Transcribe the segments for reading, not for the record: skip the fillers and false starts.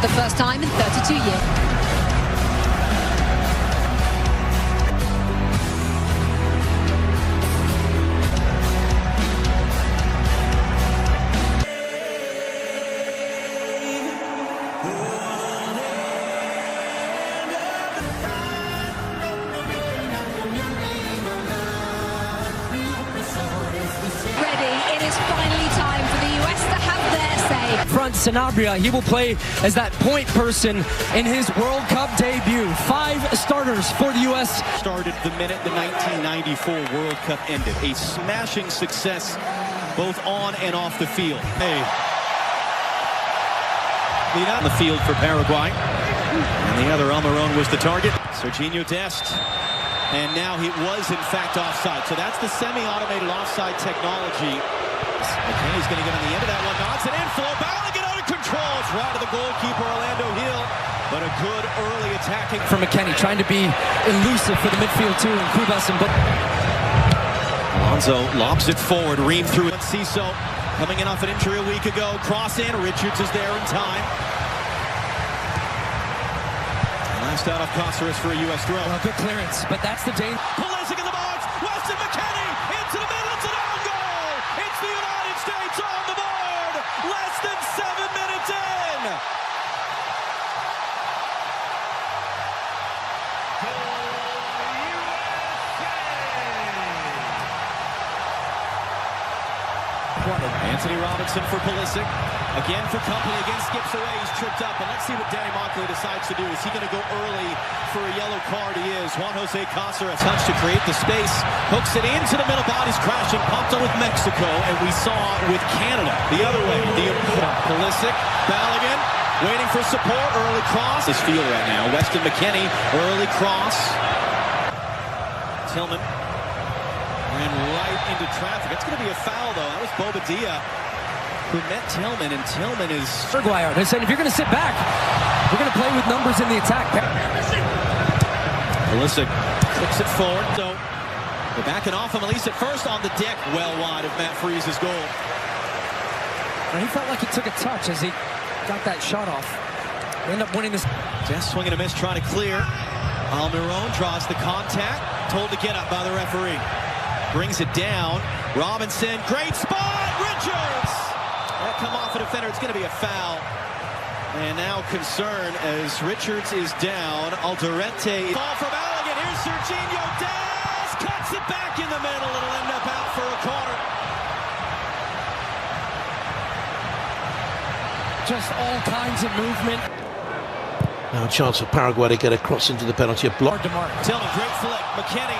for the first time in 32 years. It is finally time for the US to have their say. Front Sanabria, he will play as that point person in his World Cup debut. 5 starters for the US. Started the minute the 1994 World Cup ended. A smashing success both on and off the field. Hey. Lead out in the field for Paraguay. And the other Almiron was the target. Serginho Dest. And now he was, in fact, offside. So that's the semi-automated offside technology. McKenny's going to get on the end of that one. Nods it in. Flo Balogun out of control. It's right to the goalkeeper, Orlando Hill. But a good early attacking. For McKenny, trying to be elusive for the midfield, too. And Kubas and Alonso lobs it forward. Ream through it. Ciso coming in off an injury a week ago. Cross in. Richards is there in time. Last out of Cáceres for a U.S. throw. Well, good clearance, but that's the danger. Pulisic in the box. Weston McKennie into the middle. It's an own goal. It's the United States on the board. Less than 7 minutes in. Anthony Robinson for Pulisic. Again for company. Again skips away. He's tripped up. And let's see what Danny Mockley decides to do. Is he going to go early for a yellow card? He is. Juan Jose Cáceres. Touch to create the space. Hooks it into the middle. Body's crashing. Pumped on with Mexico. And we saw with Canada the other way. Pulisic. Balogun. Waiting for support. Early cross. This field right now. Weston McKennie. Early cross. Tillman. Ran right into traffic. It's going to be a foul, though. That was Bobadilla who met Tillman, and Tillman is... Paraguay. They said, if you're going to sit back, we're going to play with numbers in the attack. Pulisic flips it forward. So they're backing off him, at least at first on the deck. Well wide of Matt Freese's goal. And he felt like he took a touch as he got that shot off. They end up winning this. Just swinging a miss, trying to clear. Almiron draws the contact. Told to get up by the referee. Brings it down. Robinson, great spot. Richards. That come off a defender. It's going to be a foul. And now concern as Richards is down. Alderete. Ball from Balogun. Here's Serginho Dest. Cuts it back in the middle. It'll end up out for a corner. Just all kinds of movement. Now a chance for Paraguay to get a cross into the penalty block. Tillman, great flick. McKennie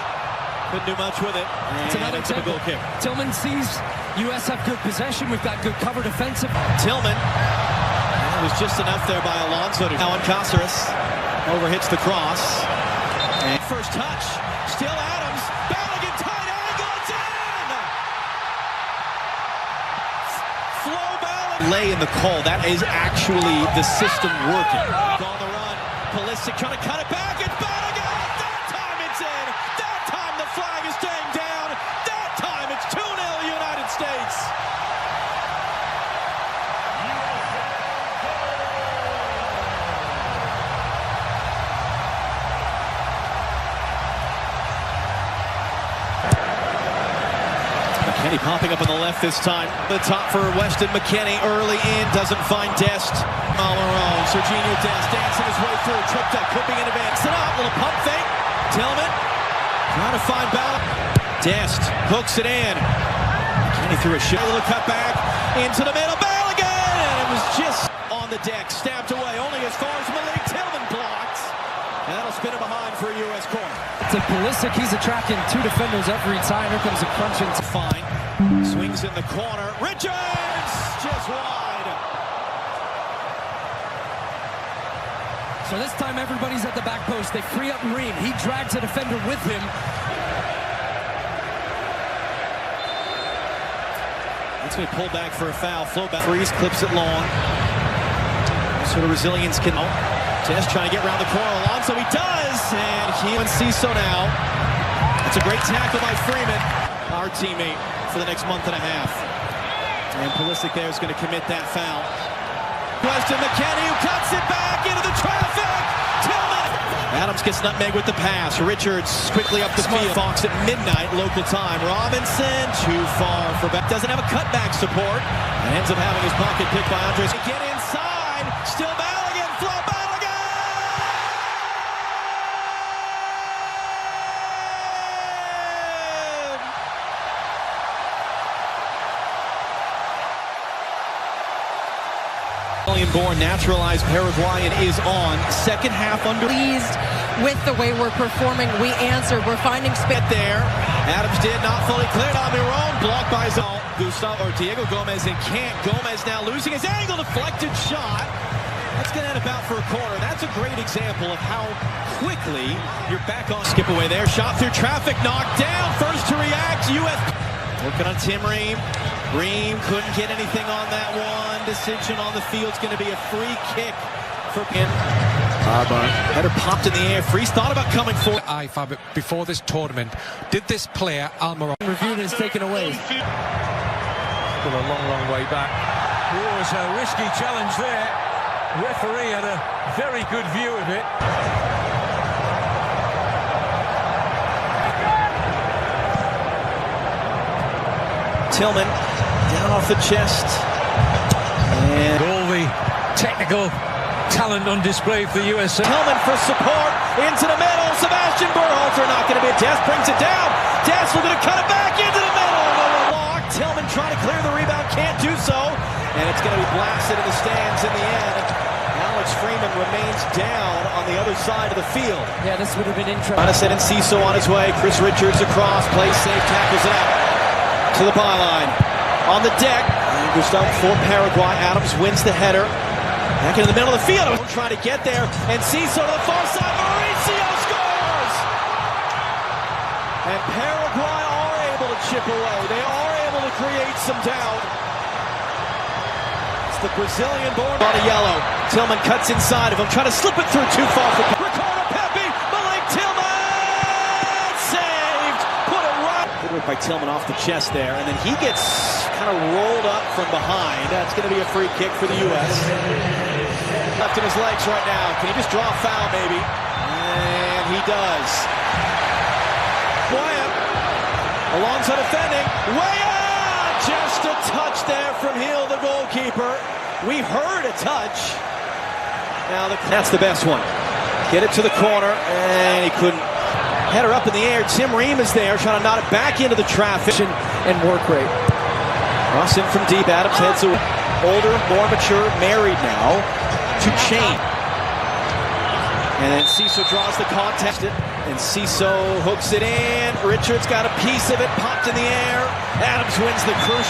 couldn't do much with it. It's another goal kick. Tillman sees U.S. have good possession. We've got good cover defensive. Tillman. It was just enough there by Alonso. Now on Cáceres. Overhits the cross. And first touch. Still Adams. Balogun tight angle. It's in! Flo Balogun. Lay in the call. That is actually the system working. On the run. Pulisic trying to cut it back. It's Balogun. That time it's in. That time the flag is staying down. That time it's 2-0 United States. McKennie popping up on the left this time. The top for Weston McKennie. Early in. Doesn't find Dest. Almiron. Serginho Dest dancing his way through. Tripped up. Clipping in advance. It up. Little pump fake. Tillman. Trying to find Balogun. Dest hooks it in. McKennie threw a shot. A little cut back. Into the middle. Balogun. And it was just on the deck. Stabbed away. Only as far as Malik Tillman blocked. And that'll spin it behind for a U.S. corner. To Pulisic, he's attracting 2 defenders every time. Here comes a crunch into fine. Swings in the corner. Richards just wide. So this time everybody's at the back post. They free up Ream. He drags a defender with him. It's going to pull back for a foul. Flow back. Freeze clips it long. What sort of resilience can... Test trying to get around the corner. Alonso, he does! And he and Ciso now. It's a great tackle by Freeman, our teammate, for the next month and a half. And Pulisic there is going to commit that foul. Weston McKennie, who cuts it back into the traffic. Tillman. Adams gets nutmeg with the pass. Richards quickly up the field. Fox at midnight local time. Robinson too far for back. Doesn't have a cutback support. And ends up having his pocket picked by Andres. Get inside. Still Balogun. Flo Balogun. Born naturalized Paraguayan is on. Second half under. Pleased with the way we're performing. We answer. We're finding space there. Adams did not fully cleared on Miron. Blocked by Zal. Gustavo or Diego Gomez in can't. Gomez now losing his angle. Deflected shot. That's going to end about for a corner. That's a great example of how quickly you're back on. Skip away there. Shot through traffic. Knocked down. First to react. U.S. Working on Tim Ream. Ream couldn't get anything on that one. Decision on the field's going to be a free kick for him. Header popped in the air. Freeze thought about coming forward. IFAB before this tournament. Did this player, Almiron, Reviewed and is taken away. Still a long, long way back. Oh, it's a risky challenge there. Referee had a very good view of it. Tillman down off the chest. And all the technical talent on display for the USA. Tillman for support into the middle. Sebastian Berhalter not going to be. Des brings it down. Des looking to cut it back into the middle. Block. Tillman trying to clear the rebound. Can't do so. And it's going to be blasted in the stands in the end. Alex Freeman remains down on the other side of the field. Yeah, this would have been interesting. Jonathan and Ciso on his way. Chris Richards across. Plays safe. Tackles it out. To the byline. On the deck. Gustavo for Paraguay. Adams wins the header. Back into the middle of the field. Trying to get there. And Ciso to the far side. Mauricio scores! And Paraguay are able to chip away. They are able to create some doubt. It's the Brazilian-born on a yellow. Tillman cuts inside of him. Trying to slip it through too far for Ricardo Pepi. Malik Tillman! Saved! Put it right. Good work by Tillman off the chest there. And then he gets kind of rolled up from behind. That's going to be a free kick for the U.S. Left in his legs right now. Can he just draw a foul, maybe? And he does. Wyatt, Alonso defending. Wyatt! Just a touch there from Hill, the goalkeeper. We heard a touch. Now that's the best one. Get it to the corner, and he couldn't. Header up in the air. Tim Ream is there, trying to knot it back into the traffic. And work rate. Cross in from deep. Adams heads away. Older, more mature, married now to Chain. And then Ciso draws the contest. And Ciso hooks it in. Richards got a piece of it. Popped in the air. Adams wins the crucial.